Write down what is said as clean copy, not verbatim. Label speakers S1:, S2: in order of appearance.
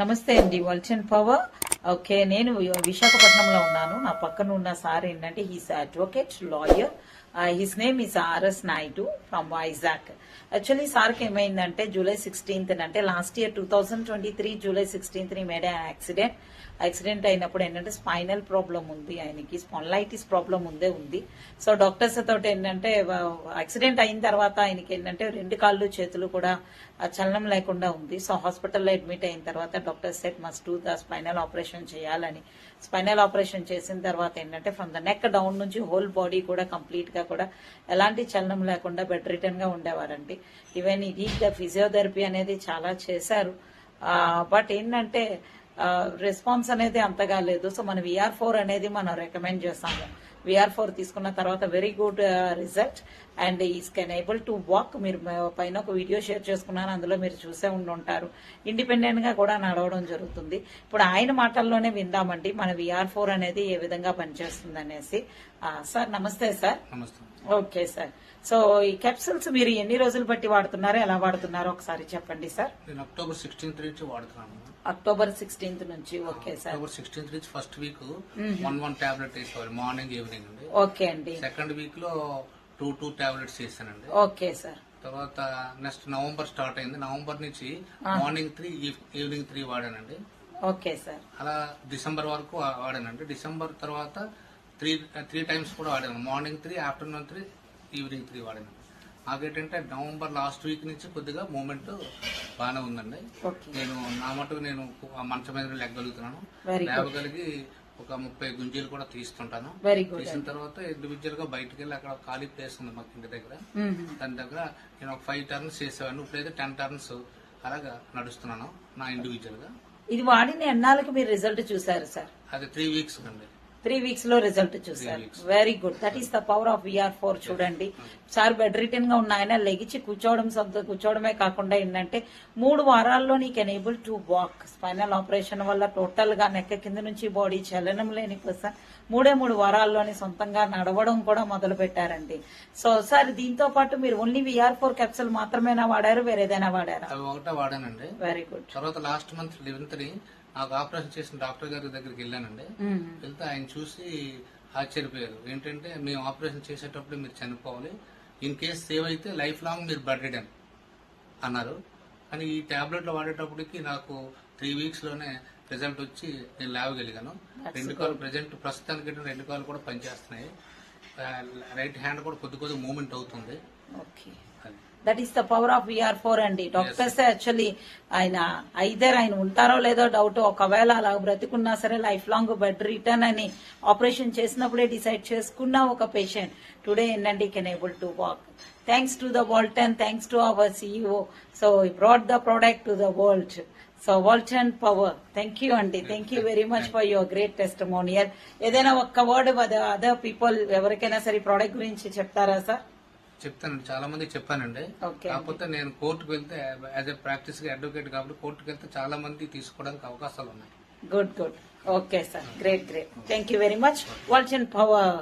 S1: నమస్తే అండి, వల్చన్ power. Okay, నేను విశాఖపట్నంలో ఉన్నాను. నా పక్కన ఉన్న సార్ ఏంటంటే he's advocate lawyer. His name is RS Naidu from Vizag. Actually సార్కి ఏమైందంటే జూలై 16th అంటే లాస్ట్ ఇయర్ 2023 జూలై 16th మేడే యాక్సిడెంట్ అయినప్పుడు ఏంటంటే స్పైనల్ ప్రాబ్లం ఉంది, ఆయనకి స్పాండిలైటిస్ ప్రాబ్లం ఉంది. సో డాక్టర్స్ తోటి ఏంటంటే యాక్సిడెంట్ అయిన తర్వాత ఆయనకి ఏంటంటే రెండు కాళ్ళు చేతులు కూడా చలనం లేకుండా ఉంది. సో హాస్పిటల్లో అడ్మిట్ అయిన తర్వాత doctor set must do the spinal operation చేయాలని. స్పైనల్ ఆపరేషన్ చేసిన తర్వాత ఏంటంటే ఫ్రమ్ ద నెక్ డౌన్ నుంచి హోల్ బాడీ కూడా కంప్లీట్ గా కూడా ఎలాంటి చలనం లేకుండా బెడ్ రిటర్న్ గా ఉండేవారండి. ఈవెన్ ఇది ఫిజియోథెరపీ అనేది చాలా చేశారు. బట్ ఏంటంటే రెస్పాన్స్ అనేది అంతగా లేదు. సో మన VR4 అనేది మనం రికమెండ్ చేస్తాము. VR4 తీసుకున్న తర్వాత very good result and is can able to walk. మీరు పైన ఒక వీడియో షేర్ చేసుకున్నాను, అందులో మీరు చూసే ఉంటారు. ఇండిపెండెంట్ గా కూడా నడవడం జరుగుతుంది. ఇప్పుడు ఆయన మాటల్లోనే విందామండి మన VR4 అనేది ఏ విధంగా పనిచేస్తుంది అనేసి. సార్ నమస్తే సార్. ఓకే సార్, సో ఈ క్యాప్సూల్స్ మీరు ఎన్ని రోజులు బట్టి వాడుతున్నారో ఎలా వాడుతున్నారో ఒకసారి చెప్పండి సార్.
S2: నేను అక్టోబర్ 16th నుంచి వాడుతున్నాను.
S1: అక్టోబర్ 16th నుంచి. Okay sir.
S2: అక్టోబర్ 16th నుంచి ఫస్ట్ వీక్ 1 టాబ్లెట్ వేసేవారు మార్నింగ్ ఈవినింగ్ అండి.
S1: ఓకే అండి.
S2: సెకండ్ వీక్ లో 2 టాబ్లెట్స్ వేసానండి.
S1: Okay sir.
S2: తర్వాత నెక్స్ట్ నవంబర్ స్టార్ట్ అయింది. నవంబర్ నుంచి మార్నింగ్ 3 ఈవినింగ్ 3 వాడానండి.
S1: Okay sir.
S2: అలా డిసెంబర్ వరకు వాడానండి. డిసెంబర్ తర్వాత 3 టైమ్స్ కూడా వాడాను. మార్నింగ్ 3, ఆఫ్టర్నూన్ 3, ఈవినింగ్ 3 వాడాను. నాకేంటంటే నవంబర్ లాస్ట్ వీక్ నుంచి కొద్దిగా మూమెంట్ బాగానే ఉందండి. నేను నా మటుకు నేను మంచం మీద లెగ్గలుగుతున్నాను. లేవగలిగి ఒక 30 గుంజీలు కూడా తీస్తుంటాను. తీసిన తర్వాత ఇండివిజువల్ గా బయటకు వెళ్ళి అక్కడ ఖాళీ ప్లేస్ ఉంది మాకు ఇంటి దగ్గర. దాని దగ్గర నేను ఒక 5 టర్న్స్ చేసేవాడిని. ఇప్పుడైతే 10 టర్న్స్ అలాగా నడుస్తున్నాను నా ఇండివిజువల్ గా.
S1: ఇది వాడిన ఎన్నాళ్ళకి మీరు రిజల్ట్ చూసారు సార్?
S2: అది 3 వీక్స్ అండి.
S1: 3 వీక్స్ లో రిజల్ట్ చూసారు. Very good. That is the power of VR4. చూడండి సార్ బెడ్ రిటర్న్ గా ఉన్న ఆయన లెగిచి కూర్చోవడమే కాకుండా ఏంటంటే 3 వారాల్లో నీ can able to walk. Spinal operation వల్ల టోటల్ గా నెక్క కింద నుంచి బాడీ చలనం లేని పర్సన్ 3 వారాల్లోని సొంతంగా నడవడం కూడా మొదలు పెట్టారండి. సో సార్ దీంతో పాటు మీరు ఓన్లీ VR4 క్యాప్సూల్ మాత్రమేనా వాడారు, వేరేదైనా వాడారా?
S2: ఒకటే వాడానండి.
S1: Very good.
S2: తర్వాత లాస్ట్ మంత్ 11th నాకు ఆపరేషన్ చేసిన డాక్టర్ గారి దగ్గరికి వెళ్ళానండి. వెళ్తే ఆయన చూసి ఆశ్చర్యపోయారు. ఏంటంటే మేము ఆపరేషన్ చేసేటప్పుడు మీరు చనిపోవాలి, ఇన్ కేసు సేవ్ అయితే లైఫ్ లాంగ్ మీరు బెడ్ రిటర్న్ అన్నారు. కానీ ఈ టాబ్లెట్లు వాడేటప్పటికి నాకు 3 వీక్స్ లోనే రిజల్ట్ వచ్చి నేను లేవగలిగాను. 2 కాళ్ళు ప్రస్తుతానికి 2 కాళ్ళు కూడా పనిచేస్తున్నాయి. రైట్ హ్యాండ్ కూడా కొద్ది మూవ్మెంట్ అవుతుంది.
S1: Okay, that is the power of VR4 అండి. డాక్టర్స్ యాక్చువల్లీ ఆయన ఉంటారో లేదో డౌట్. ఒకవేళ అలా బ్రతికున్నా సరే లైఫ్ లాంగ్ బెడ్ రిటర్న్ అని ఆపరేషన్ చేసినప్పుడే డిసైడ్ చేసుకున్న ఒక పేషెంట్ టుడే ఏంటంటే can able to walk. Thanks to the Walton, thanks to our CEO. So he brought the product to the world. So Walton power, thank you అండి. Thank you very much for your great testimonial. ఏదైనా ఒక్క word other people ఎవరికైనా సరే product గురించి చెప్తారా sir?
S2: చెప్తానండి, చాలా మంది చెప్పానండి. కాకపోతే నేను కోర్టుకు వెళ్తే యాజ్ ఎ ప్రాక్టీస్ గా అడ్వకేట్ కాబట్టి కోర్టుకు వెళ్తే చాలా మంది తీసుకోవడానికి అవకాశాలు ఉన్నాయి.
S1: Good. Okay sir, great. Thank you very much. Walton power.